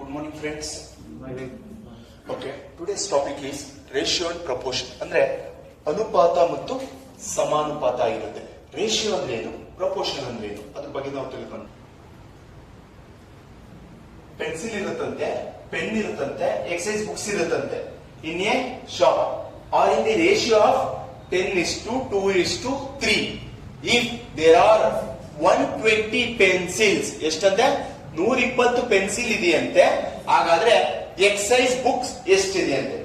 Good morning, friends. Okay, today's topic is ratio and proportion. ಅಂದ್ರೆ ಅನುಪಾತ ಮತ್ತು ಸಮಾನುಪಾತ ಇರುತ್ತೆ. ರೇಷಿಯೋ ಅಂದ್ರೆ ಏನು, ಪ್ರಪೋರ್ಷನ್ ಅಂದ್ರೆ ಏನು, ಅದ್ರ ಬಗ್ಗೆ ನಾವು ತಿಳ್ಕೊಂಡು. ಪೆನ್ಸಿಲ್ ಇರುತ್ತಂತೆ, ಪೆನ್ ಇರುತ್ತಂತೆ, ಎಕ್ಸೈಸ್ ಬುಕ್ಸ್ ಇರುತ್ತಂತೆ. In a shop are in the ratio of 10:2:3. If there are 120 pencils, ಎಷ್ಟಂತೆ 120 ಪೆನ್ಸಿಲ್ ಇದೆಯಂತೆ, ಹಾಗಾದ್ರೆ ಎಕ್ಸೈಸ್ ಬುಕ್ಸ್ ಎಷ್ಟಿದೆಯಂತೆ?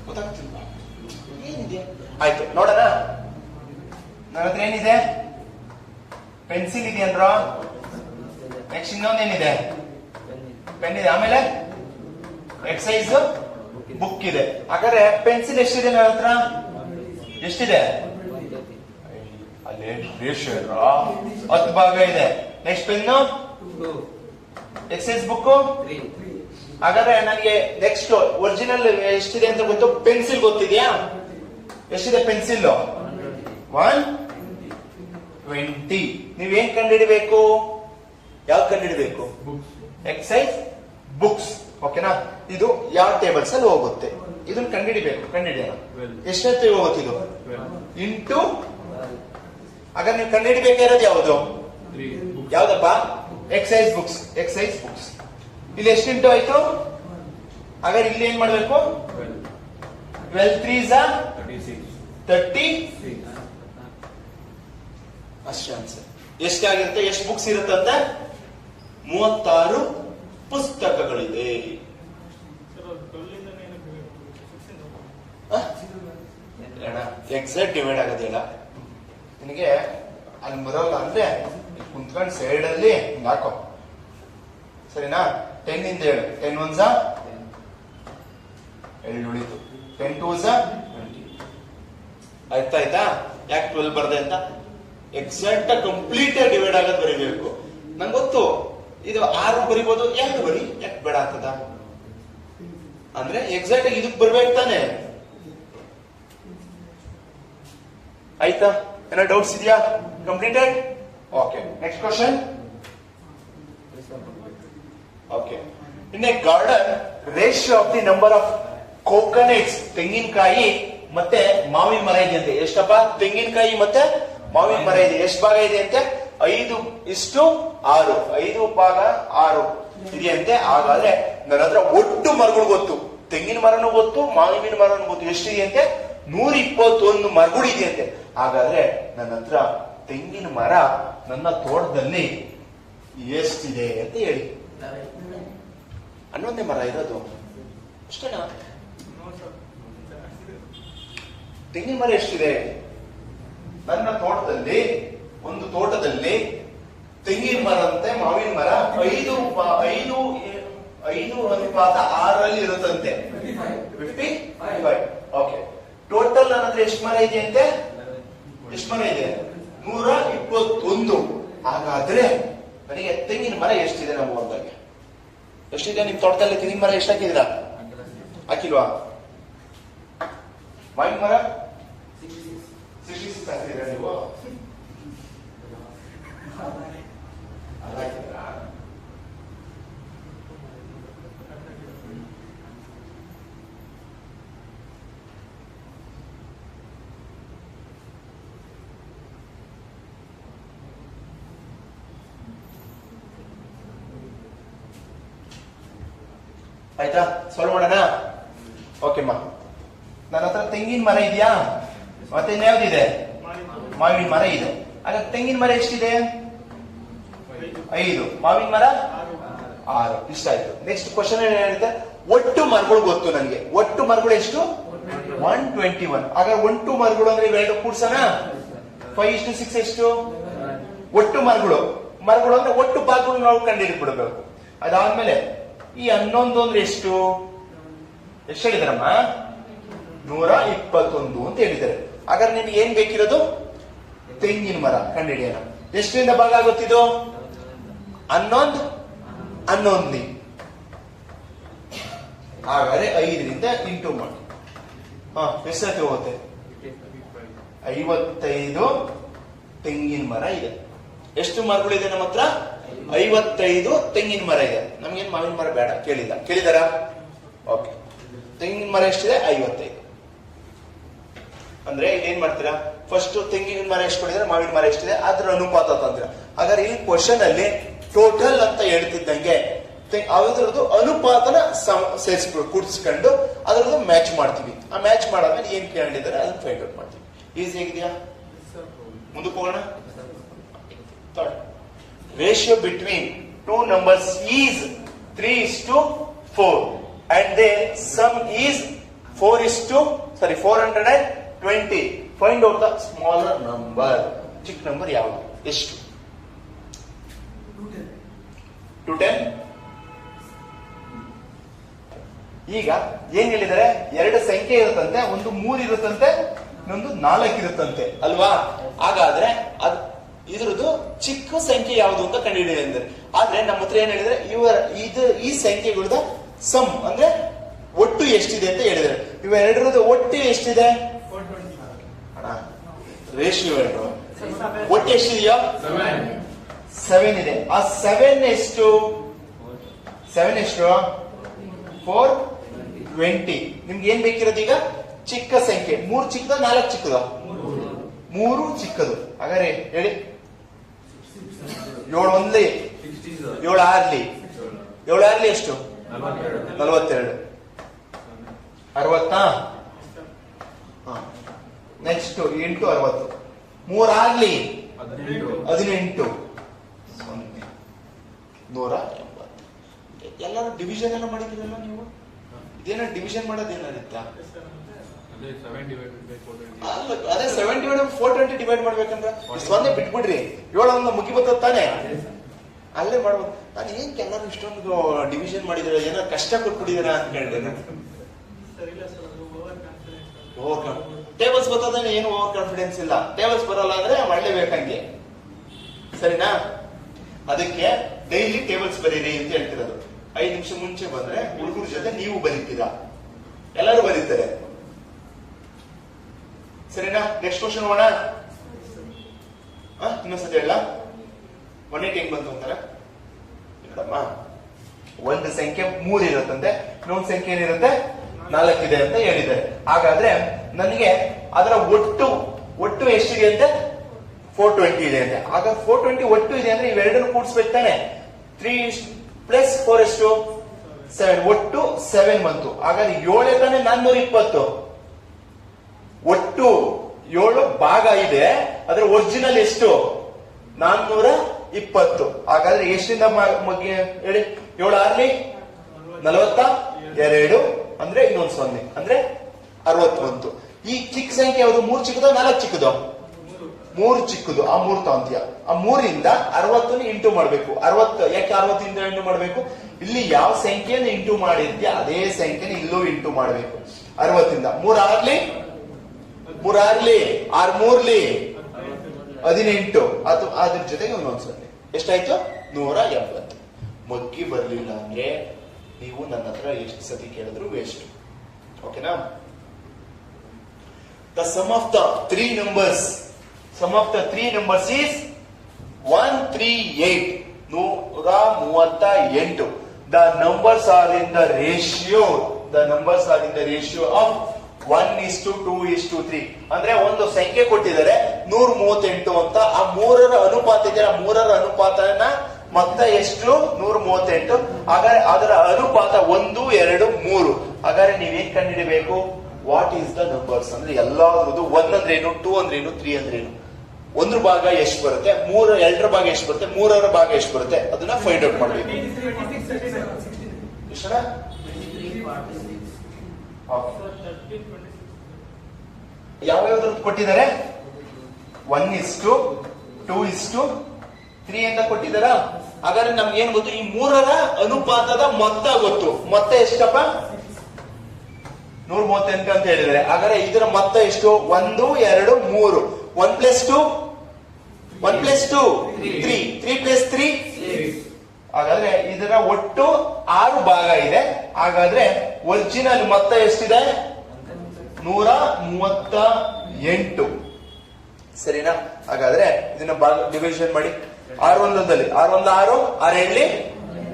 ಗೊತ್ತಾಗ್ತಿಲ್ಲ, ಏನಿದೆ? ಆಯ್ತು ನೋಡೋಣ. ನನ್ನ ಹತ್ರ ಏನಿದೆ? ಪೆನ್ಸಿಲ್ ಇದೆ ಅಂದ್ರ, ನೆಕ್ಸ್ಟ್ ಇನ್ನೊಂದೇನಿದೆ? ಪೆನ್ ಇದೆ, ಆಮೇಲೆ ಎಕ್ಸೈಸ್ ಬುಕ್ ಇದೆ. ಹಾಗಾದ್ರೆ ಪೆನ್ಸಿಲ್ ಎಷ್ಟಿದೆ ನನ್ನ ಹತ್ರ? ಎಷ್ಟಿದೆ? ಅಲ್ಲಿ ರೇಷಿಯೋ 10 ಭಾಗ ಇದೆ. Next pen, exercise book. ಹಾಗಾದ್ರೆ ನನಗೆ ನೆಕ್ಸ್ಟ್ ಒರಿಜಿನಲ್ ಎಷ್ಟಿದೆ ಅಂತ ಗೊತ್ತು? ಪೆನ್ಸಿಲ್ ಗೊತ್ತಿದ್ಯಾ? ಎಷ್ಟಿದೆ ಪೆನ್ಸಿಲ್? 120. ನೀವೇನ್ ಕಂಡುಹಿಡಬೇಕು? ಯಾವ್ದು ಕಂಡುಹಿಡಬೇಕು? Exercise books. ಓಕೆನಾ? ಇದು ಯಾವ ಟೇಬಲ್ಸ್ ಅಲ್ಲಿ ಹೋಗುತ್ತೆ, ಇದನ್ನ ಕಂಡುಹಿಡಿಬೇಕು. ಕಂಡುಹಿಡಿಯೋಣ. ಎಷ್ಟೇ ಹೋಗುತ್ತೆ ಇದು? ಇಂಟು. ಹಾಗಾದ್ರೆ ನೀವು ಕಂಡುಹಿಡಿಬೇಕಾಗಿರೋದು ಯಾವುದು? ಯಾವ್ದಪ್ಪ? Exercise books. Exercise books. ಇಲ್ಲಿ ಎಷ್ಟು ಇಂಟು ಆಯ್ತು? ಹಾಗಾದ್ರೆ ಇಲ್ಲಿ ಏನ್ ಮಾಡ್ಬೇಕು? 12 3s 36. ಅಷ್ಟೇ ಆನ್ಸರ್. ಎಷ್ಟಾಗಿರುತ್ತೆ? ಎಷ್ಟು ಬುಕ್ಸ್ ಇರುತ್ತಂತೆ? 36 ಪುಸ್ತಕಗಳಿದೆ. ಎಕ್ಸಾಕ್ಟ್ ಡಿವೈಡ್ ಆಗೋದಿಲ್ಲ ನಿನಗೆ, ಅಲ್ಲಿ ಬರೋಲ್ಲ ಅಂದ್ರೆ ಕುಂತ್ಕೊಂಡು ಸೈಡ್ ಅಲ್ಲಿ ಹಾಕೋ, ಸರಿನಾ? 10 ಇಂದ ಹೇಳು. 10 1s 2 ಉಳಿತು, 10 2s 20. ಆಯ್ತಾ? ಯಾಕೆ 12 ಬರ್ದೆ ಅಂತ? ಎಕ್ಸಾಕ್ಟ್ ಕಂಪ್ಲೀಟ್ ಡಿವೈಡ್ ಆಗೋದು ಬರೀಬೇಕು. ನಂಗೆ ಗೊತ್ತು ಇದು 6 ಬರಿಬಹುದು, 2 ಬರಿ, ಯಾಕೆ ಬೇಡ ಆಗ್ತದ ಅಂದ್ರೆ ಎಕ್ಸಾಕ್ಟ್ ಆಗಿ ಇದಕ್ಕೆ ಬರ್ಬೇಕು ತಾನೆ. ಆಯ್ತಾ? ಏನೋ ಡೌಟ್ಸ್ ಇದೆಯಾ? Completed? Okay, next question. Okay, in a garden ratio of the number of coconuts, ತೆಂಗಿನಕಾಯಿ ಮತ್ತೆ ಮಾವಿನ ಮರ ಇದೆಯಂತೆ. ಎಷ್ಟಪ್ಪ? ತೆಂಗಿನಕಾಯಿ ಮತ್ತೆ ಮಾವಿನ ಮರ ಇದೆ. ಎಷ್ಟು ಭಾಗ ಇದೆ ಅಂತೆ? 5:6. 5/6 ಇದೆಯಂತೆ. ಹಾಗಾದ್ರೆ ನನ್ನ ಹತ್ರ ಒಟ್ಟು ಮರಗಳು ಗೊತ್ತು, ತೆಂಗಿನ ಮರನೂ ಗೊತ್ತು, ಮಾವಿನ ಮರನೂ ಗೊತ್ತು. ಎಷ್ಟಿದೆಯಂತೆ? 121 ಮರಗಳು ಇದೆಯಂತೆ. ಹಾಗಾದ್ರೆ ನನ್ನ ಹತ್ರ ತೆಂಗಿನ ಮರ ನನ್ನ ತೋಟದಲ್ಲಿ ಎಷ್ಟಿದೆ ಅಂತ ಹೇಳಿ. 11 ಮರ ಇರೋದು ಅಷ್ಟೇನಾ? ತೆಂಗಿನ ಮರ ಎಷ್ಟಿದೆ ನನ್ನ ತೋಟದಲ್ಲಿ? ಒಂದು ತೋಟದಲ್ಲಿ ತೆಂಗಿನ ಮರ ಅಂತೆ, ಮಾವಿನ ಮರ 5:6 ಇರುತ್ತಂತೆ. 55. ಓಕೆ, ಟೋಟಲ್ ನನ್ನ ಹತ್ರ ಎಷ್ಟು ಮರ ಇದೆ ಅಂತೆ? ಎಷ್ಟು ಮರ ಇದೆ? 121. ಹಾಗಾದ್ರೆ ನನಗೆ ತೆಂಗಿನ ಮರ ಎಷ್ಟಿದೆ? ನಮ್ಮ ಹೊಲದಲ್ಲಿ ಎಷ್ಟಿದೆ? ನಿಮ್ ತೋಟದಲ್ಲಿ ತೆಂಗಿನ ಮರ ಎಷ್ಟು ಹಾಕಿದಿರಾ? ಹಾಕಿಲ್ವಾ? ಮಾವಿನ ಮರ 66 ಹಾಕಿದಿರಾ ನೀವು? ಆಯ್ತಾ? ಸಾಲ್ವ್ ಮಾಡೋಣ. ಓಕೆಮ್ಮ, ನನ್ನ ಹತ್ರ ತೆಂಗಿನ ಮರ ಇದೆಯಾ? ಮತ್ತೆ ಇನ್ಯಾವ್ದಿದೆ? ಮಾವಿನ ಮರ ಇದೆ. ಹಾಗಾದ್ರೆ ತೆಂಗಿನ ಮರ ಎಷ್ಟಿದೆ? 5, ಮಾವಿನ ಮರ 6. ಇಷ್ಟ ಆಯ್ತು. ನೆಕ್ಸ್ಟ್ ಕ್ವಶನ್ ಏನಿದೆ? ಒಟ್ಟು ಮರಗಳು ಗೊತ್ತು ನನಗೆ. ಒಟ್ಟು ಮರಗಳು ಎಷ್ಟು? 121. ಹಾಗಾದ್ರೆ ಒಟ್ಟು ಮರಗಳು ಅಂದ್ರೆ ಇವೆರಡು ಕೂಡ್ಸೋಣ. 5:6 ಎಷ್ಟು? ಒಟ್ಟು ಮರಗಳು ಅಂದ್ರೆ ಒಟ್ಟು ಭಾಗಗಳು ನಾವು ಕಂಡುಹಿಡಿದ್ಬಿಡ್ಬೇಕು. ಅದಾದ್ಮೇಲೆ ಈ 11 ಅಂದ್ರೆ ಎಷ್ಟು? ಎಷ್ಟು ಹೇಳಿದಾರಮ್ಮ? 121 ಅಂತ ಹೇಳಿದ್ದಾರೆ. ಹಾಗಾದ್ರೆ ನಿನ್ಗೆ ಏನ್ ಬೇಕಿರೋದು? ತೆಂಗಿನ ಮರ ಕಂಡುಹಿಡಿಯೋಣ. ಎಷ್ಟರಿಂದ ಭಾಗ ಆಗುತ್ತಿದ್ದು? 11. ಹಾಗಾದ್ರೆ 5ರಿಂದ ಇಂಟು ಮಾಡಿ. ಎಷ್ಟು ಹೋಗುತ್ತೆ? 55 ತೆಂಗಿನ ಮರ ಇದೆ. ಎಷ್ಟು ಮರಗಳಿದೆ ನಮ್ಮ ಹತ್ರ? 55 ತೆಂಗಿನ ಮರ ಇದೆ. ನಮ್ಗೇನ್ ಮಾವಿನ ಮರ ಬೇಡ, ಕೇಳಿದಾರ? ಓಕೆ, ತೆಂಗಿನ ಮರ ಎಷ್ಟಿದೆ? 55. ಅಂದ್ರೆ ಏನ್ ಮಾಡ್ತೀರಾ, ಫಸ್ಟ್ ತೆಂಗಿನ ಮರ ಎಷ್ಟು ಕೊಟ್ಟಿದ್ರೆ ಮಾವಿನ ಮರ ಎಷ್ಟಿದೆ ಅದ್ರ ಅನುಪಾತ ತಂದಿರ. ಹಾಗಾದ್ರೆ ಈ ಕ್ವಶನ್ ಅಲ್ಲಿ ಟೋಟಲ್ ಅಂತ ಹೇಳ್ತಿದ್ದಂಗೆ ಅದ್ರದ್ದು ಅನುಪಾತನ ಸೇರಿಸ್ಬಿಟ್ಟು ಕೂಡಿಸ್ಕೊಂಡು ಅದ್ರದ್ದು ಮ್ಯಾಚ್ ಮಾಡ್ತೀವಿ. ಆ ಮ್ಯಾಚ್ ಮಾಡಾದ್ಮೇಲೆ ಏನ್ ಕೇಳಿದ್ದಾರೆ ಅದನ್ನ ಫೈಂಡ್ ಔಟ್ ಮಾಡ್ತೀವಿ. ಈಸಿ ಆಗಿದೆಯಾ? ಮುಂದಕ್ಕೆ ಹೋಗೋಣ. Ratio between two numbers is 3:4 and their sum is 420. Find out the smaller number. ಚಿಕ್ಕ ನಂಬರ್ ಯಾವುದು? ಎಷ್ಟು? 210. ಈಗ ಏನ್ ಹೇಳಿದರೆ, ಎರಡು ಸಂಖ್ಯೆ ಇರುತ್ತಂತೆ, ಒಂದು 3 ಇರುತ್ತಂತೆ, ಇನ್ನೊಂದು 4 ಇರುತ್ತಂತೆ ಅಲ್ವಾ? ಹಾಗಾದ್ರೆ ಇದ್ರದ್ದು ಚಿಕ್ಕ ಸಂಖ್ಯೆ ಯಾವುದು ಅಂತ ಕಂಡುಹಿಡಿಯಿರಿ ಅಂದ್ರೆ. ಆದ್ರೆ ನಮ್ಮ ಹತ್ರ ಏನ್ ಹೇಳಿದ್ರೆ, ಈ ಸಂಖ್ಯೆಗಳದ ಸಮ್ ಅಂದ್ರೆ ಒಟ್ಟು ಎಷ್ಟಿದೆ ಅಂತ ಹೇಳಿದ್ರೆ, ಇವೆರಡರದ್ದು ಒಟ್ಟು ಎಷ್ಟಿದೆ? ರೇಷಿಯೋ ಒಟ್ಟು ಎಷ್ಟಿದೆಯೋ? 7 ಇದೆ. ಆ 7 ಎಷ್ಟು? 420. ನಿಮ್ಗೆ ಏನ್ ಬೇಕಿರೋದು ಈಗ? ಚಿಕ್ಕ ಸಂಖ್ಯೆ. 3 ಚಿಕ್ಕದ 4 ಚಿಕ್ಕದ? 3 ಚಿಕ್ಕದು. ಹಾಗಾದ್ರೆ ಹೇಳಿ, 7 1 7 6 7 6 ಎಷ್ಟು? 42. 60. ನೆಕ್ಸ್ಟ್ 8 60. 3 6 18. 180. ಎಲ್ಲರೂ ಡಿವಿಷನ್ ಎಲ್ಲ ಮಾಡಿದ್ರಲ್ಲ ನೀವು? ಇದೇನ ಡಿವಿಷನ್ ಮಾಡೋದೇನಿತ್ತ? ಅದೇ 7/420 ಡಿವೈಡ್ ಮಾಡ್ಬೇಕಂದ್ರೆ ಒಂದೇ ಬಿಟ್ಬಿಡ್ರಿ. 7 ಮುಗಿ ಬರ್ತದ ತಾನೆ, ಅಲ್ಲೇ ಮಾಡ್ಬೋದು. ನಾನು ಏನ್ ಎಲ್ಲರೂ ಇಷ್ಟೊಂದು ಡಿವಿಷನ್ ಮಾಡಿದ್ರೆ ಏನಾದ್ರು ಕಷ್ಟ ಕೊಟ್ಬಿಟ್ಟಿದ್ದೀರಾ ಅಂತ ಹೇಳಿದ್ರೆ, ಟೇಬಲ್ಸ್ ಬರ್ತದೆ, ಏನು ಓವರ್ ಕಾನ್ಫಿಡೆನ್ಸ್ ಇಲ್ಲ. ಟೇಬಲ್ಸ್ ಬರಲ್ಲ ಅಂದ್ರೆ ಮಾಡಲೇಬೇಕಂಗೆ, ಸರಿನಾ? ಅದಕ್ಕೆ ಡೈಲಿ ಟೇಬಲ್ಸ್ ಬರೀರಿ ಅಂತ ಹೇಳ್ತಿರೋದು. 5 ನಿಮಿಷ ಮುಂಚೆ ಬಂದ್ರೆ ಹುಡುಗರ ಜೊತೆ ನೀವು ಬರೀತೀರಾ, ಎಲ್ಲರೂ ಬರೀತಾರೆ, ಸರಿನಾ? ನೆಕ್ಸ್ಟ್ ಕ್ವಶನ್ ಹೋಗೋಣ. ಇನ್ನೊಂದ್ಸತಿ ಹೇಳ, 180 ಹೆಂಗ್ ಬಂತು ಅಂತಾರ? ಒಂದು ಸಂಖ್ಯೆ 3 ಇರುತ್ತಂತೆ, ಇನ್ನೊಂದು ಸಂಖ್ಯೆ ಏನಿರುತ್ತೆ 4 ಇದೆ ಅಂತ ಹೇಳಿದ್ದಾರೆ. ಹಾಗಾದ್ರೆ ನನಗೆ ಅದರ ಒಟ್ಟು ಎಷ್ಟಿದೆ ಅಂತೆ? 420 ಇದೆ ಅಂತೆ. ಆಗ 420 ಒಟ್ಟು ಇದೆ ಅಂದ್ರೆ ಇವೆರಡನ್ನು ಕೂಡಿಸ್ಬೇಕು ತಾನೆ. 3 + 4 ಎಷ್ಟು? 7. ಒಟ್ಟು 7 ಬಂತು. ಹಾಗಾದ್ರೆ 7 ತಾನೆ 420. ಒಟ್ಟು 7 ಭಾಗ ಇದೆ, ಅದರ ಒರಿಜಿನಲ್ ಎಷ್ಟು? 420. ಹಾಗಾದ್ರೆ ಎಷ್ಟಿಂದ ಹೇಳಿ? 7 6 42 ಅಂದ್ರೆ ಇನ್ನೊಂದು 0 ಅಂದ್ರೆ 60 ಬಂತು. ಈ ಚಿಕ್ಕ ಸಂಖ್ಯೆ ಯಾವುದು? 3 ಚಿಕ್ಕದ 4 ಚಿಕ್ಕದು? 3 ಚಿಕ್ಕದು. ಆ 3 ತಾಂತ್ಯ. ಆ 3ರಿಂದ 60 ಇಂಟು ಮಾಡ್ಬೇಕು. 60 ಯಾಕೆ 60 ಇಂದ ಇಂಟು ಮಾಡ್ಬೇಕು? ಇಲ್ಲಿ ಯಾವ ಸಂಖ್ಯೆಯನ್ನು ಇಂಟು ಮಾಡಿದ್ಯಾ ಅದೇ ಸಂಖ್ಯೆನ ಇಲ್ಲೂ ಇಂಟು ಮಾಡ್ಬೇಕು. 60 ಇಂದ 3 6 18. ಅದ್ರ ಜೊತೆಗೆ ಇನ್ನೊಂದು 0. ಎಷ್ಟಾಯ್ತು? 180. ಮಗ್ಗಿ ಬರ್ಲಿಲ್ಲ ಅಂದ್ರೆ ನೀವು ನನ್ನ ಹತ್ರ ಎಷ್ಟು ಸತಿ ಕೇಳಿದ್ರು ವೇಸ್ಟ್. ಓಕೆನಾ? The sum of the three numbers is 138. 138. The numbers are in the ratio of 1:2:3. ಅಂದ್ರೆ ಒಂದು ಸಂಖ್ಯೆ ಕೊಟ್ಟಿದ್ದಾರೆ 138 ಅಂತ. ಆ 3ರ ಅನುಪಾತ ಇದೆ. ಆ 3ರ ಅನುಪಾತನ ಮೊತ್ತ ಎಷ್ಟು? 138. ಹಾಗಾದ್ರೆ ಅದರ ಅನುಪಾತ 1 2 3. ಹಾಗಾದ್ರೆ ನೀವೇನ್ ಕಂಡುಹಿಡಬೇಕು? ವಾಟ್ ಈಸ್ ದ ನಂಬರ್ಸ್ ಅಂದ್ರೆ ಎಲ್ಲಾದ್ರದ್ದು 1 ಅಂದ್ರೆ ಏನು, 2 ಅಂದ್ರೆ ಏನು, 3 ಅಂದ್ರೆ ಏನು, 1ರ ಭಾಗ ಎಷ್ಟು ಬರುತ್ತೆ, 2ರ ಭಾಗ ಎಷ್ಟು ಬರುತ್ತೆ, 3ರ ಭಾಗ ಎಷ್ಟು ಬರುತ್ತೆ, ಅದನ್ನ ಫೈಂಡ್ ಔಟ್ ಮಾಡಬೇಕು. ಯಾವ್ಯಾವ್ದ್ರದ್ದು ಕೊಟ್ಟಿದ್ದಾರೆ? 1:2:3 ಅಂತ ಕೊಟ್ಟಿದ್ದಾರ. ಹಾಗಾದ್ರೆ ನಮ್ಗೆ ಏನ್ ಗೊತ್ತು? ಈ 3ರ ಅನುಪಾತದ ಮೊತ್ತ ಗೊತ್ತು. ಮೊತ್ತ ಎಷ್ಟಪ್ಪ? 138 ಅಂತ ಹೇಳಿದರೆ. ಹಾಗಾದ್ರೆ ಇದರ ಮೊತ್ತ ಎಷ್ಟು? 1 2 3. 1 + 2 3. 3 + 3 ಹಾಗಾದ್ರೆ ಇದರ ಒಟ್ಟು 6 ಭಾಗ ಇದೆ. ಹಾಗಾದ್ರೆ ಒರಿಜಿನಲ್ ಮೊತ್ತ ಎಷ್ಟಿದೆ? 138. ಸರಿನಾ? ಹಾಗಾದ್ರೆ ಇದನ್ನ ಡಿವಿಷನ್ ಮಾಡಿ. 6 ಒಂದೊಂದಲ್ಲಿ 6 1 6, 6 ಎಳ್ಳಿ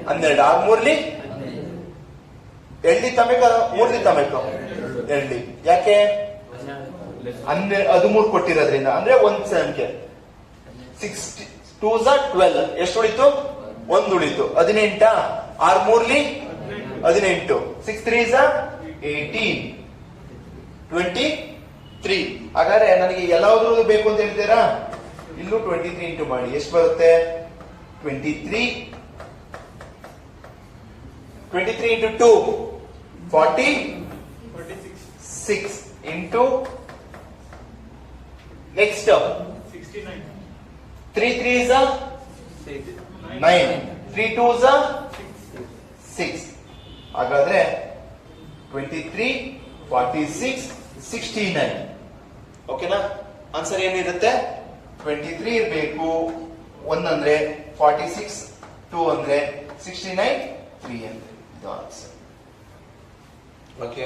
12, 6 ಮೂರ್ಲಿ ಎಳ್ಳಿ ತಮೇಕ 3 ತಮೇಕ ಎಳ್ಳಿ. ಯಾಕೆ 13 ಕೊಟ್ಟಿರೋದ್ರಿಂದ, ಅಂದ್ರೆ ಒಂದ್ ಸಂಖ್ಯೆ. 6 2s 12, ಎಷ್ಟು ಉಳಿತು? 1 ಉಳಿತು. 18, 6 ಮೂರ್ಲಿ 18, 6 3s 18, 23. ಹಾಗಾದ್ರೆ ನನಗೆ ಎಲ್ಲಾದ್ರೂ ಬೇಕು ಅಂತ ಹೇಳ್ತೀರಾ? ಇಲ್ಲೂ 23 ಇಂಟು ಮಾಡಿ. ಎಷ್ಟು ಬರುತ್ತೆ? 23 into 2 46 into next 3 3s 9, 3 2s 6. ಹಾಗಾದ್ರೆ 23 46 69. ಓಕೆನಾ? ಆನ್ಸರ್ ಏನಿರುತ್ತೆ? 23 ಇರಬೇಕು, 1 ಅಂದ್ರೆ 46, 2 ಅಂದ್ರೆ 69, 3 ಅಂದ್ರೆ ಇದು answer. Okay,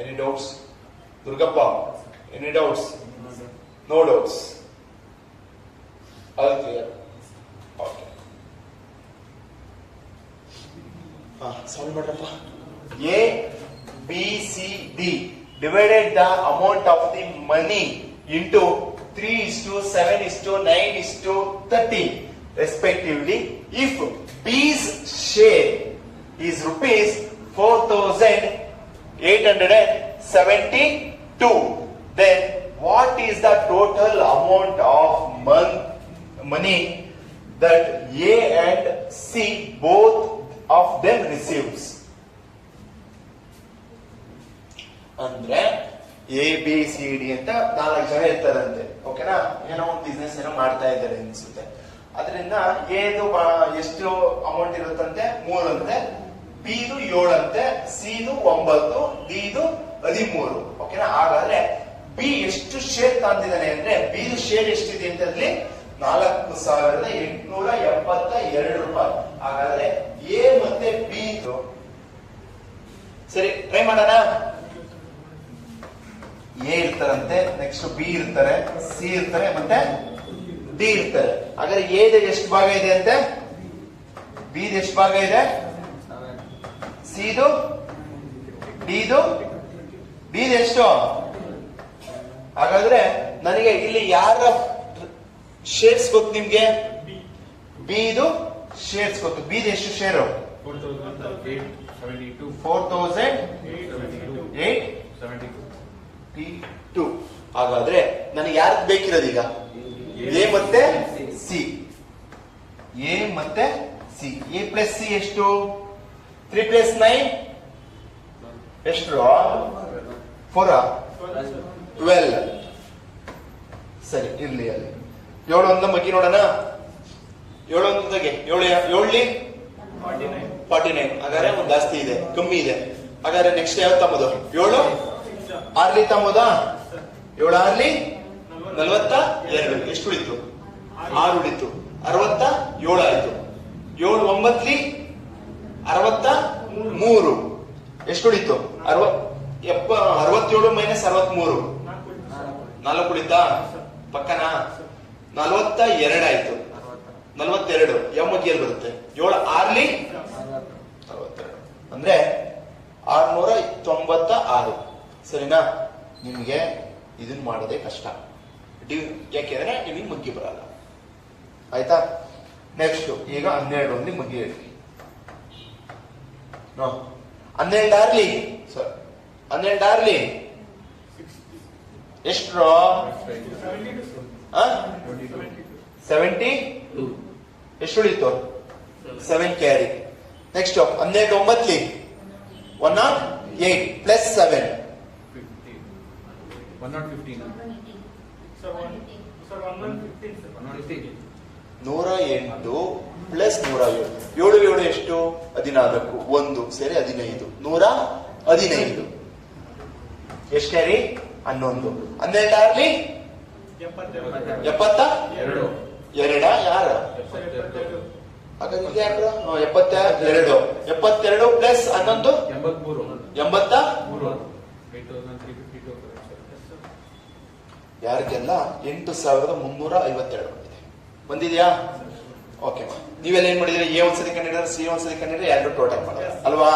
any doubts? Durgappa, any doubts? No doubts? All clear? Okay, solve ಮಾಡ್ರಪ್ಪ. A B C D divided the amount of the money into 3:7:9:30 respectively. If B's share is rupees 4,872, then what is the total amount of money that A and C both of them receives? ಅಂದ್ರೆ A B C D ಅಂತ 4 ಜನ ಇರ್ತಾರಂತೆ. ಓಕೆನಾ? ಏನೋ ಒಂದು business ಏನೋ ಮಾಡ್ತಾ ಇದ್ದಾರೆ ಅನ್ಸುತ್ತೆ. ಅದರಿಂದ ಎದು ಎಷ್ಟು ಅಮೌಂಟ್ ಇರುತ್ತಂತೆ? 3 ಅಂತೆ, ಬಿದು 7 ಅಂತೆ, ಸಿದು 9, ಡಿದು 13. ಓಕೆನಾ? ಹಾಗಾದ್ರೆ ಬಿ ಎಷ್ಟು ಶೇರ್ ತಂದಿದ್ದಾನೆ ಅಂದ್ರೆ, ಬಿದು ಶೇರ್ ಎಷ್ಟಿದೆ ಅಂತ ಅಲ್ಲಿ 4,872 ರೂಪಾಯಿ. ಹಾಗಾದ್ರೆ ಎ ಮತ್ತೆ ಬಿ ಸರಿ ಟ್ರೈ ಮಾಡೋಣ. ಎ ಇರ್ತಾರಂತೆ, ನೆಕ್ಸ್ಟ್ ಬಿ ಇರ್ತಾರೆ, ಸಿ ಇರ್ತಾರೆ, ಮತ್ತೆ ಡಿ ಇರ್ತಾರೆ. ಹಾಗಾದ್ರೆ ಎ ಎಷ್ಟು ಭಾಗ ಇದೆ ಅಂತೆ? ಬಿ ಎಷ್ಟು ಭಾಗ ಇದೆ? ಸಿದು, ಡಿದು, ಡಿ ಎಷ್ಟು? ಹಾಗಾದ್ರೆ ನನಗೆ ಇಲ್ಲಿ ಯಾರ ಶೇರ್ಸ್ ಗೊತ್ತು ನಿಮ್ಗೆ? ಬಿದು ಶೇರ್ಸ್ ಗೊತ್ತು. ಬಿದು ಎಷ್ಟು ಶೇರು? 4,872. ಹಾಗಾದ್ರೆ ನನಗೆ ಯಾರು ಬೇಕಿರೋದು ಈಗ? ಎ ಮತ್ತೆ ಸಿ. ಎ ಮತ್ತೆ ಸಿ. ಎ ಪ್ಲಸ್ ಸಿ ಎಷ್ಟು? 3 + 9 ಎಷ್ಟು? 4 12. ಸರಿ ಇರ್ಲಿ. ಅಲ್ಲಿ 7 ಒಂದ ಮಗ್ಗಿ ನೋಡೋಣ. 7 ಒಂದಾಗೆ 7 49. ಹಾಗಾದ್ರೆ ಒಂದು ಜಾಸ್ತಿ ಇದೆ, ಕಮ್ಮಿ ಇದೆ. ಹಾಗಾದ್ರೆ ನೆಕ್ಸ್ಟ್ ಯಾವ್ದು ತಮ್ಮದು? 7 6 ತಮ್ಮದಾ? 7 6 42. ಎಷ್ಟು ಉಳಿತು? 6 ಉಳಿತು. 67 ಆಯ್ತು. 7 9 63. ಎಷ್ಟು ಉಳಿತು? 67 ಮೈನಸ್ 63 4 ಉಳಿತಾ? ಪಕ್ಕನಾ? 42 ಆಯ್ತು. 42 ಎಮ್ಮಗಿಯಲ್ಲಿ ಬರುತ್ತೆ. 7 6 42 ಅಂದ್ರೆ 696. ಸರಿನಾ? ನಿಮ್ಗೆ ಇದನ್ನ ಮಾಡೋದೇ ಕಷ್ಟ, ಯಾಕೆಂದ್ರೆ ನಿಮಗೆ ಮುಗ್ಗಿ ಬರಲ್ಲ. ಆಯ್ತಾ? ನೆಕ್ಸ್ಟ್ ಈಗ 12 ಒಂದಿ ಮುಗ್ಗಿ ಹೇಳಿ. 12 ಆರ್ಲಿ 12 ಆರ್ಲಿ ಎಷ್ಟು? 72. ಎಷ್ಟು ಉಳಿತು? 7 ಕ್ಯಾರಿ. Next 12 9 108 plus 7 108 plus 107. 7 7 ಎಷ್ಟು? 14. 1 ಸೇರಿ 15. 115. ಎಷ್ಟು ಕ್ಯಾರಿ? 11. 12 ಆರ್ಲಿ 72. ಯಾರು? ಹಾಗಾದ್ರೆ 72. 72 ಪ್ಲಸ್ 11 83. ಯಾರಿಗೆಲ್ಲ 8,352 ಬಂದಿದೆ. ಬಂದಿದ್ಯಾ? ಓಕೆ. ನೀವೆಲ್ಲ ಏನ್ ಮಾಡಿದ್ರೆ ಎ ಒಂದ್ಸತಿ ಕಂಡಿದ್ರೆ ಸಿ ಒಂದ್ಸತಿ ಕಂಡಿದ್ರೆ ಎರಡು ಟೋಟಲ್ ಮಾಡೋದು ಅಲ್ವಾ?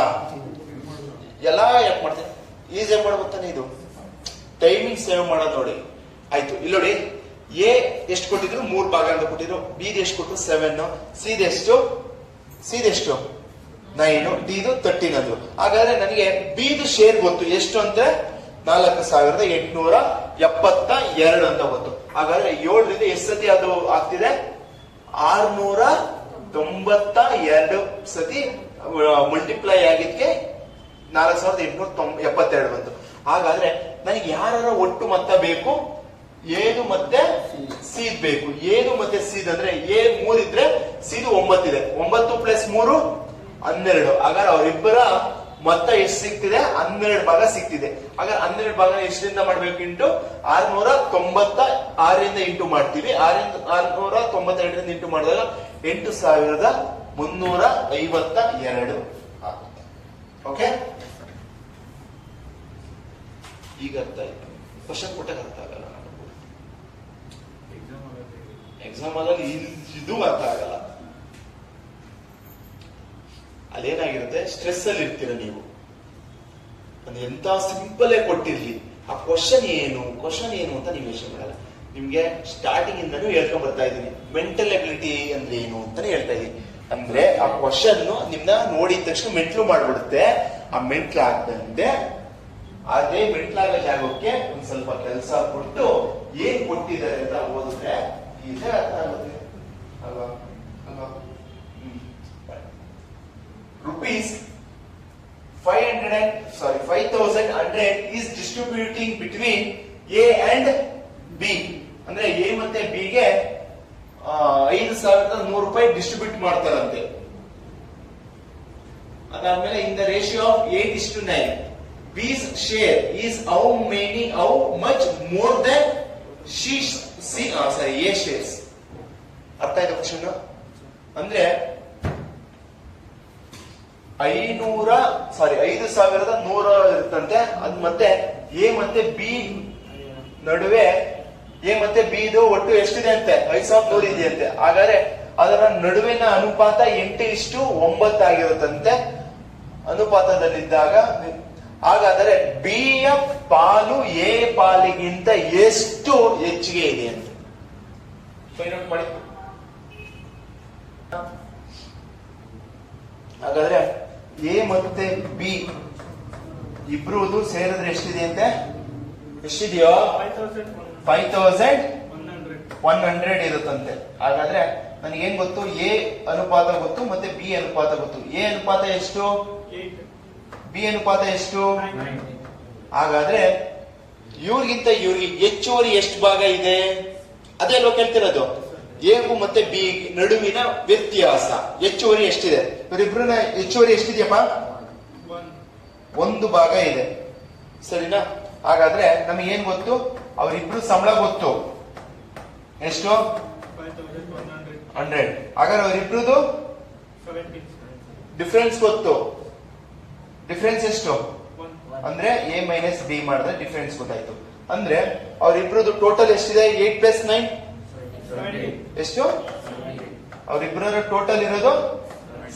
ಎಲ್ಲ ಯಾಕೆ ಮಾಡ್ತೀನಿ? ಈಸಿಯಾಗಿ ಮಾಡ್ಬೋತಾನೆ. ಇದು ಟೈಮಿಂಗ್ ಸೇವ್ ಮಾಡೋದು ನೋಡಿ. ಆಯ್ತು, ಇಲ್ಲಿ ನೋಡಿ, ಎ ಎಷ್ಟು ಕೊಟ್ಟಿದ್ರು 3 ಭಾಗ ಅಂತ ಕೊಟ್ಟಿದ್ರು, ಬಿ ಎಷ್ಟು ಕೊಟ್ಟರು 7, ಸಿ ಎಷ್ಟು 9, ಡಿದು 13 ಅಂದ್ರು. ಹಾಗಾದ್ರೆ ನನಗೆ ಬಿದು ಶೇರ್ ಗೊತ್ತು ಎಷ್ಟು ಅಂತ 4,872 ಅಂತ ಗೊತ್ತು. ಹಾಗಾದ್ರೆ 7ರಿಂದ ಎಷ್ಟು ಸತಿ ಅದು ಆಗ್ತಿದೆ? 692 ಸತಿ ಮಲ್ಟಿಪ್ಲೈ ಆಗಿದ್ಕೆ 4,872 ಬಂತು. ಹಾಗಾದ್ರೆ ನನಗೆ ಯಾರ ಒಟ್ಟು ಮೊತ್ತ ಬೇಕು? ಏದು ಮತ್ತೆ ಸೀದ್ ಬೇಕು. ಏದು ಮತ್ತೆ ಸೀದ್ ಅಂದ್ರೆ ಎ 3 ಇದ್ರೆ ಸೀದು 9 ಇದೆ. 9 + 3 12. ಹಾಗಾದ್ರೆ ಅವರಿಬ್ಬರ ಮೊತ್ತ ಎಷ್ಟು ಸಿಗ್ತಿದೆ? 12 ಭಾಗ ಸಿಗ್ತಿದೆ. ಹಾಗಾದ್ರೆ 12 ಭಾಗ ಎಷ್ಟರಿಂದ ಮಾಡ್ಬೇಕು? ಇಂಟು 696ರಿಂದ ಇಂಟು ಮಾಡ್ತೀವಿ. 692ರಿಂದ ಇಂಟು ಮಾಡಿದಾಗ 8,352 ಆಗುತ್ತೆ. ಓಕೆ, ಈಗ ಅರ್ಥ ಆಯ್ತು. ಕ್ವಶನ್ ಕೊಟ್ಟಾಗ ಅರ್ಥ ಆಗಲ್ಲ. ಎಕ್ಸಾಮ್ ಆದಾಗ ಇದು ಅರ್ಥ ಆಗಲ್ಲ. ಅಲ್ಲೇನಾಗಿರುತ್ತೆ, ಸ್ಟ್ರೆಸ್ ಅಲ್ಲಿ ಇರ್ತೀರ ನೀವು. ಎಂತ ಸಿಂಪಲ್ ಕೊಟ್ಟಿರ್ಲಿ, ಆ ಕ್ವಶನ್ ಏನು ಅಂತ ನೀವು ಯೋಚನೆ ಮಾಡಲ್ಲ. ನಿಮ್ಗೆ ಸ್ಟಾರ್ಟಿಂಗ್ ಇಂದನೂ ಹೇಳ್ಕೊಂಡ್ ಬರ್ತಾ ಇದ್ದೀನಿ. ಮೆಂಟಲ್ ಎಬಿಲಿಟಿ ಅಂದ್ರೆ ಏನು ಅಂತಾನೆ ಹೇಳ್ತಾ ಇದೀನಿ. ಅಂದ್ರೆ ಆ ಕ್ವಶನ್ ನಿಮ್ನ ನೋಡಿದ ತಕ್ಷಣ ಮೆಂಟ್ಲು ಮಾಡ್ಬಿಡುತ್ತೆ. ಆ ಮೆಂಟ್ಲ್ ಆಗದಂತೆ ಅದೇ ಮೆಂಟ್ಲಾಗೋ ಜಾಗಕ್ಕೆ ಒಂದ್ ಸ್ವಲ್ಪ ಕೆಲಸ ಕೊಟ್ಟು ಏನ್ ಕೊಟ್ಟಿದ್ದಾರೆ ಅಂತ ಓದಿದ್ರೆ ಇದೇ ಅರ್ಥ ಆಗುತ್ತೆ ಅಲ್ವಾ? ₹5,100 is distributing between A and B. ಅಂದ್ರೆ ಎ ಮತ್ತೆ ಬಿ ಗೆ 5,100 ಡಿಸ್ಟ್ರಿಬ್ಯೂಟ್ ಮಾಡ್ತಾರಂತೆ. ಅದಾದ್ಮೇಲೆ in the ratio of 8:9. B's share is how much more than A shares. ಅರ್ಥ ಆಯ್ತು ಕ್ವಶನ್? ಅಂದ್ರೆ 5,100 ಇರುತ್ತಂತೆ. ಅದ್ ಮತ್ತೆ ಎ ಮತ್ತೆ ಬಿ ನಡುವೆ ಎ ಮತ್ತೆ ಬಿ ಇದು ಒಟ್ಟು ಎಷ್ಟಿದೆ ಅಂತೆ? 5,100 ಇದೆಯಂತೆ. ಹಾಗಾದ್ರೆ ಅದರ ನಡುವಿನ ಅನುಪಾತ 8:9 ಆಗಿರುತ್ತಂತೆ ಅನುಪಾತದಲ್ಲಿದ್ದಾಗ. ಹಾಗಾದರೆ ಬಿ ಯ ಪಾಲು ಎ ಪಾಲಿಗಿಂತ ಎಷ್ಟು ಹೆಚ್ಚಿಗೆ ಇದೆ ಅಂತ ಫೈಂಡ್ ಔಟ್ ಮಾಡಿ. ಹಾಗಾದ್ರೆ ಎ ಮತ್ತೆ ಬಿ ಇಬ್ರುದು ಸೇರಿದ್ರೆ ಎಷ್ಟಿದೆ ಅಂತೆ? ಎಷ್ಟಿದೆಯೋ 5,100 ಇರುತ್ತಂತೆ. ಹಾಗಾದ್ರೆ ನನಗೇನ್ ಗೊತ್ತು? ಎ ಅನುಪಾತ ಗೊತ್ತು ಮತ್ತೆ ಬಿ ಅನುಪಾತ ಗೊತ್ತು. ಎ ಅನುಪಾತ ಎಷ್ಟು? ಬಿ ಅನುಪಾತ ಎಷ್ಟು? ಹಾಗಾದ್ರೆ ಇವ್ರಿಗಿಂತ ಇವ್ರಿಗೆ ಹೆಚ್ಚುವರಿ ಎಷ್ಟು ಭಾಗ ಇದೆ? ಅದೇ ಲೋ ಕೇಳ್ತಿರೋದು. ಎಗೂ ಮತ್ತೆ ಬಿ ನಡುವಿನ ವ್ಯತ್ಯಾಸ ಹೆಚ್ಚುವರಿ ಎಷ್ಟಿದೆ? ಇವರಿಬ್ರನ್ನ ಹೆಚ್ಚುವರಿ ಎಷ್ಟಿದೆಯಪ್ಪ? 1 ಭಾಗ ಇದೆ. ಸರಿನಾ? ಹಾಗಾದ್ರೆ ನಮಗೆ ಏನ್ ಗೊತ್ತು? ಅವರಿಬ್ರು ಸಂಬಳ ಗೊತ್ತು. ಎಷ್ಟು? 100. ಹಾಗಾದ್ರೆ ಅವರಿಬ್ರದು ಡಿಫರೆನ್ಸ್ ಗೊತ್ತು. ಡಿಫರೆನ್ಸ್ ಎಷ್ಟು? ಅಂದ್ರೆ ಎ ಮೈನಸ್ ಬಿ ಮಾಡಿದ್ರೆ ಡಿಫರೆನ್ಸ್ ಗೊತ್ತಾಯ್ತು. ಅಂದ್ರೆ ಅವರಿಬ್ರದು ಟೋಟಲ್ ಎಷ್ಟಿದೆ? 8 + 9 ಎಷ್ಟು? ಅವರಿಬ್ಬರ ಟೋಟಲ್ ಇರೋದು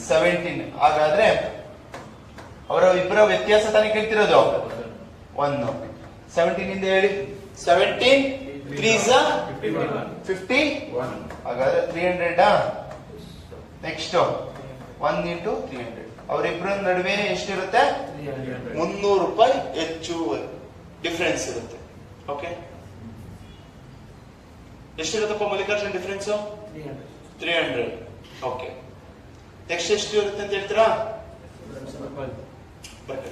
17. ಹಾಗಾದ್ರೆ ಅವರ ಇಬ್ಬರ ವ್ಯತ್ಯಾಸ ತಾನೇ ಕೇಳ್ತಿರೋದು 1. 17 ಇಂದ ಹೇಳಿ. 17 3s 50. ಹಾಗಾದ್ರೆ 300. ನೆಕ್ಸ್ಟ್ 1 × 300. ಅವರಿಬ್ಬರ ನಡುವೆ ಎಷ್ಟಿರುತ್ತೆ? 300 ರೂಪಾಯಿ ಹೆಚ್ಚು ಡಿಫರೆನ್ಸ್ ಇರುತ್ತೆ. ಓಕೆ, ಎಷ್ಟಿರುತ್ತಪ್ಪ ಮಲ್ಲಿಕಾರ್ಜುನ್ ಡಿಫರೆನ್ಸ್? 300. ಓಕೆ, ನೆಕ್ಸ್ಟ್ ಎಷ್ಟು ಇರುತ್ತೆ ಅಂತ ಹೇಳ್ತೀರಾ? ಬಟ್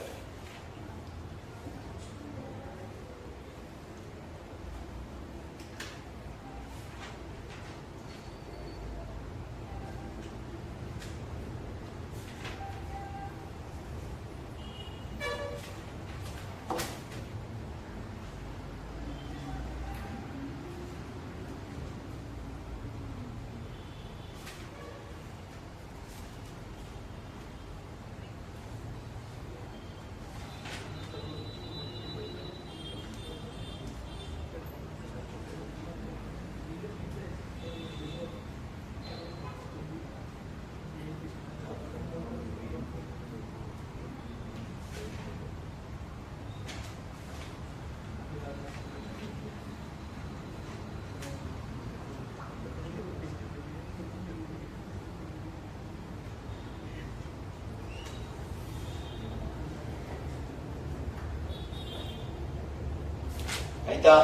ಆಯ್ತಾ?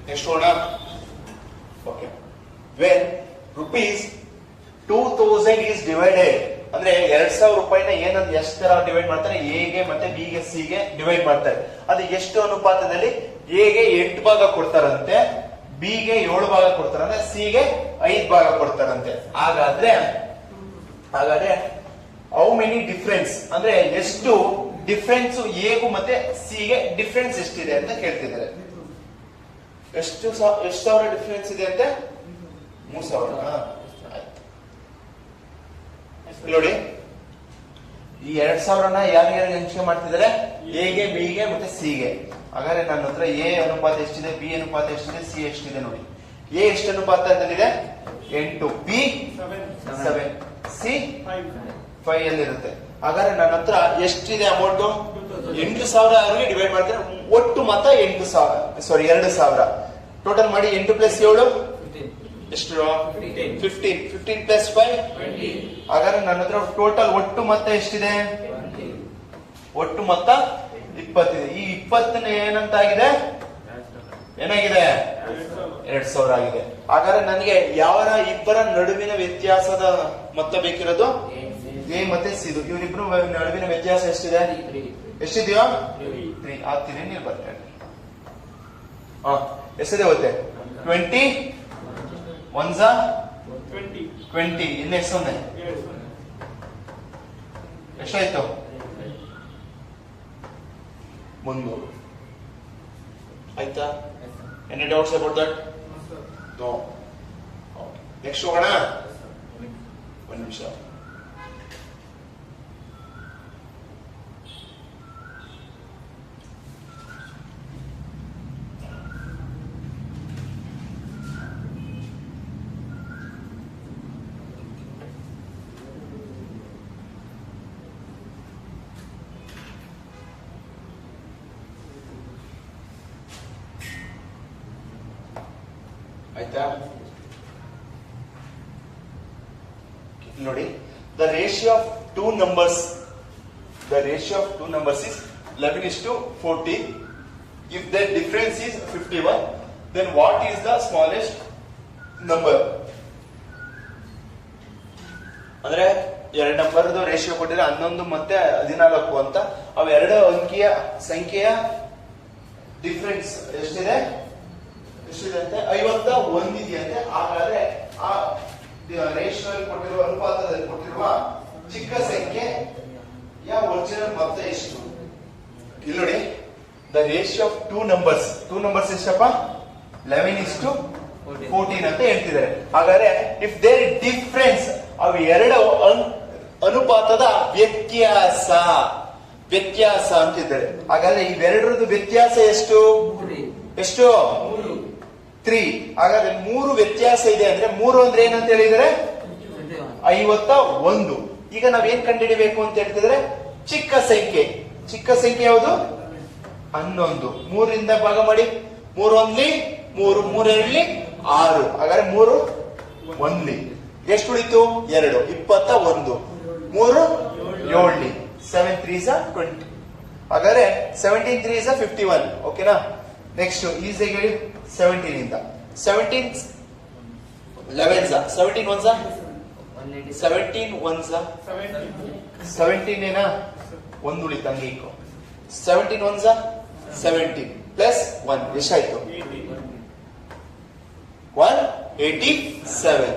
ನೆಕ್ಸ್ಟ್ ಹೋಗೋಣ. Okay, when rupees 2000 is divided, ಅಂದ್ರೆ 2000 ರೂಪಾಯಿನ ಏನಂತ ಎಷ್ಟು ತರ ಡಿವೈಡ್ ಮಾಡ್ತಾರೆ, ಎಗೆ ಮತ್ತೆ ಬಿ ಗೆ ಸಿ ಗೆ ಡಿವೈಡ್ ಮಾಡ್ತಾರೆ. ಅದು ಎಷ್ಟು ಅನುಪಾತದಲ್ಲಿ? ಎಗೆ 8 ಭಾಗ ಕೊಡ್ತಾರಂತೆ, ಬಿ ಗೆ 7 ಭಾಗ ಕೊಡ್ತಾರಂತೆ, ಸಿ ಗೆ 5 ಭಾಗ ಕೊಡ್ತಾರಂತೆ. ಹಾಗಾದ್ರೆ ಹೌ ಮೆನಿ ಡಿಫರೆನ್ಸ್, ಅಂದ್ರೆ ಎಷ್ಟು ಡಿಫರೆನ್ಸ್ ಎಗೂ ಮತ್ತೆ ಸಿ ಗೆ ಡಿಫರೆನ್ಸ್ ಎಷ್ಟಿದೆ ಅಂತ ಕೇಳ್ತಿದ್ದಾರೆ. ಎಷ್ಟು ಸಾವಿರ ಡಿಫರೆನ್ಸ್ ಇದೆ ಅಂತೆ? 3000. ನೋಡಿ, ಈ 2000ನ ಯಾರ್ಯಾರು ಹಂಚಿಕೆ ಮಾಡ್ತಿದ್ದಾರೆ? ಎಗೆ, ಬಿ ಗೆ ಮತ್ತೆ ಸಿ ಗೆ. ಹಾಗಾದ್ರೆ ನನ್ನ ಹತ್ರ ಎ ಅನುಪಾತ ಎಷ್ಟಿದೆ, ಬಿ ಅನುಪಾತ ಎಷ್ಟಿದೆ, ಸಿ ಎಷ್ಟಿದೆ ನೋಡಿ. ಎ ಎಷ್ಟು ಅನುಪಾತ ಅಂತಂದಿದೆ? 8, ಬಿ 7, ಸಿ 5 ಅಲ್ಲಿ ಇರುತ್ತೆ. ಹಾಗಾದ್ರೆ ನನ್ನ ಹತ್ರ ಎಷ್ಟಿದೆ ಅಮೌಂಟ್? 8000 ಡಿವೈಡ್ ಮಾಡ್ತಾರೆ. ಒಟ್ಟು ಮೊತ್ತ 2000. ಟೋಟಲ್ ಮಾಡಿ 8 + 7 ಎಷ್ಟು? 15 + 5 20. ಹಾಗಾದ್ರೆ ನನ್ನ ಹತ್ರ ಟೋಟಲ್ ಒಟ್ಟು ಮೊತ್ತ ಎಷ್ಟಿದೆ? ಒಟ್ಟು ಮೊತ್ತ 20 ಇದೆ. ಈ 20 ಏನಂತ ಆಗಿದೆ? ಏನಾಗಿದೆ? 2000 ಆಗಿದೆ. ಹಾಗಾದ್ರೆ ನನಗೆ ಯಾವರ ಇಬ್ಬರ ನಡುವಿನ ವ್ಯತ್ಯಾಸದ ಮೊತ್ತ ಬೇಕಿರೋದು? ಎ ಮತ್ತೆ ಸಿ. ಇವರಿಬ್ರು ನಡುವಿನ ವ್ಯತ್ಯಾಸ ಎಷ್ಟಿದೆ? ಎಷ್ಟಿದೆಯೋ? 3 ಆಗ್ತೀನಿ. ನೀವು ಬರ್ತಾರೆ. ಎಷ್ಟಿದೆ ಗೊತ್ತೆ? 20 1 20. ಇಲ್ಲಿ ಎಷ್ಟು? ಎಷ್ಟಾಯ್ತು? 300. ಆಯ್ತಾ? Any doubts about that? No. Next ಹೋಗೋಣ. ಒಂದು ನಿಮಿಷ. ಆಯ್ತಾ? ನೋಡಿ, the ratio of two numbers is 11:40. If the difference is 51, then what is the smallest number? ಅಂದ್ರೆ ಎರಡು ನಂಬರ್ದು ರೇಷಿಯೋ ಕೊಟ್ಟಿದ್ರೆ 11 ಮತ್ತೆ 14 ಅಂತ. ಅವೆರಡು ಅಂಕಿಯ ಸಂಖ್ಯೆಯ ಡಿಫರೆನ್ಸ್ ಎಷ್ಟಿದೆ ಅಂತೆ? 51 ಇದೆಯಂತೆ. ಹಾಗಾದ್ರೆ ಆ ರೇಷಿಯೋ ಕೊಟ್ಟಿರುವ ಅನುಪಾತದಲ್ಲಿ ಕೊಟ್ಟಿರುವ ಚಿಕ್ಕ ಸಂಖ್ಯೆಯ ಒರಿಜಿನಲ್ ಮೊತ್ತ ಎಷ್ಟು? ಇಲ್ಲಿ ನೋಡಿ, the ratio of two numbers ಎಷ್ಟಪ್ಪ? 11:14 ಅಂತ ಹೇಳ್ತಿದ್ದಾರೆ. ಹಾಗಾದ್ರೆ ಇಫ್ ದೇರ್ ಡಿಫರೆನ್ಸ್, ಅವು ಎರಡು ಅನುಪಾತದ ವ್ಯತ್ಯಾಸ ಅಂತಿದ್ದಾರೆ. ಹಾಗಾದ್ರೆ ಇವೆರಡರದ್ದು ವ್ಯತ್ಯಾಸ ಎಷ್ಟು? 3. ಹಾಗಾದ್ರೆ 3 ವ್ಯತ್ಯಾಸ ಇದೆ ಅಂದ್ರೆ 3 ಅಂದ್ರೆ ಏನಂತ ಹೇಳಿದ್ರೆ 51. ಈಗ ನಾವೇನ್ ಕಂಡುಹಿಡಿಬೇಕು ಅಂತ ಹೇಳ್ತಿದ್ರೆ ಚಿಕ್ಕ ಸಂಖ್ಯೆ ಯಾವುದು? 11. 3ರಿಂದ ಭಾಗ ಮಾಡಿ. 3 1 3, 3 2 6. ಹಾಗಾದ್ರೆ 3 1 ಎಷ್ಟು ಉಳಿತು? 2. 21. 3 7. 7 3 20. ಹಾಗಾದ್ರೆ 17 3 51. ಓಕೆನಾ? ನೆಕ್ಸ್ಟ್ ಈಸಿಯಾಗಿ ಹೇಳಿ 17 ಇಂದ. 17 11 17 1 17 1 17 ಏನ? 1 ಉಳಿತು, ಹಂಗೆ ಇಕ್ಕೋ. 17 1 17 ಪ್ಲಸ್ 1 ಎಷ್ಟಾಯ್ತು? 187.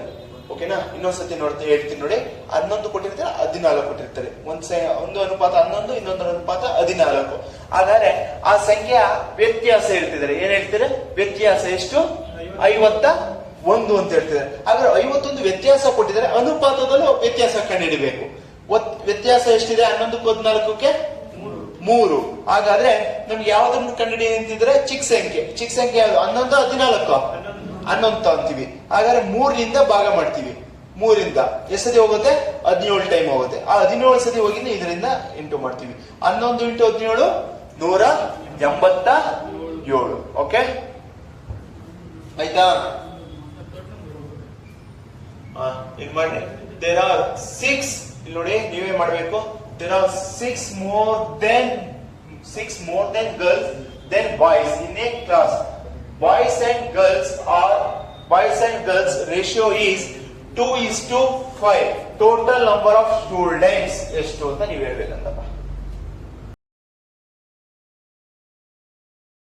ಓಕೆನಾ? ಇನ್ನೊಂದ್ಸತಿ ಹೇಳ್ತೀನಿ ನೋಡಿ. 11 ಕೊಟ್ಟಿರ್ತಾರೆ, 14 ಕೊಟ್ಟಿರ್ತಾರೆ. ಒಂದು ಅನುಪಾತ 11, ಇನ್ನೊಂದು ಅನುಪಾತ 14. ಹಾಗಾದ್ರೆ ಆ ಸಂಖ್ಯೆಯ ವ್ಯತ್ಯಾಸ ಹೇಳ್ತಿದ್ದಾರೆ. ಏನ್ ಹೇಳ್ತಾರೆ? ವ್ಯತ್ಯಾಸ ಎಷ್ಟು? 51 ಅಂತ ಹೇಳ್ತಿದ್ದಾರೆ. ಹಾಗಾದ್ರೆ 51 ವ್ಯತ್ಯಾಸ ಕೊಟ್ಟಿದ್ದಾರೆ, ಅನುಪಾತದಲ್ಲೂ ವ್ಯತ್ಯಾಸ ಕಂಡುಹಿಡಿಬೇಕು. ವ್ಯತ್ಯಾಸ ಎಷ್ಟಿದೆ? 11ಕ್ಕೆ 14ಕ್ಕೆ 3. ಹಾಗಾದ್ರೆ ನಮ್ಗೆ ಯಾವ್ದನ್ನು ಕಂಡುಹಿಡಿ ಅಂತಿದ್ರೆ ಚಿಕ್ಕ ಸಂಖ್ಯೆ ಯಾವ್ದು? 11 14 11 ಅಂತೀವಿ. ಹಾಗಾದ್ರೆ 3ರಿಂದ ಭಾಗ ಮಾಡ್ತೀವಿ. 3ರಿಂದ ಎಷ್ಟು ಸತಿ ಹೋಗುತ್ತೆ? 17 ಟೈಮ್ ಹೋಗುತ್ತೆ. ಆ 17 ಸತಿ ಹೋಗಿದ್ದು ಇದರಿಂದ ಇಂಟು ಮಾಡ್ತೀವಿ. 11 × 17 187. ಓಕೆ, ಆಯ್ತಾ? ಇದು ಮಾಡಿ. There are 6. ಇಲ್ಲಿ ನೋಡಿ, ನೀವೇ ಮಾಡ್ಬೇಕು. There are 6 more than girls than boys in a class. Boys and girls ratio is 2:5. Total number of students ಎಷ್ಟು ಅಂತ ನೀವು ಹೇಳ್ಬೇಕಂತಪ್ಪ.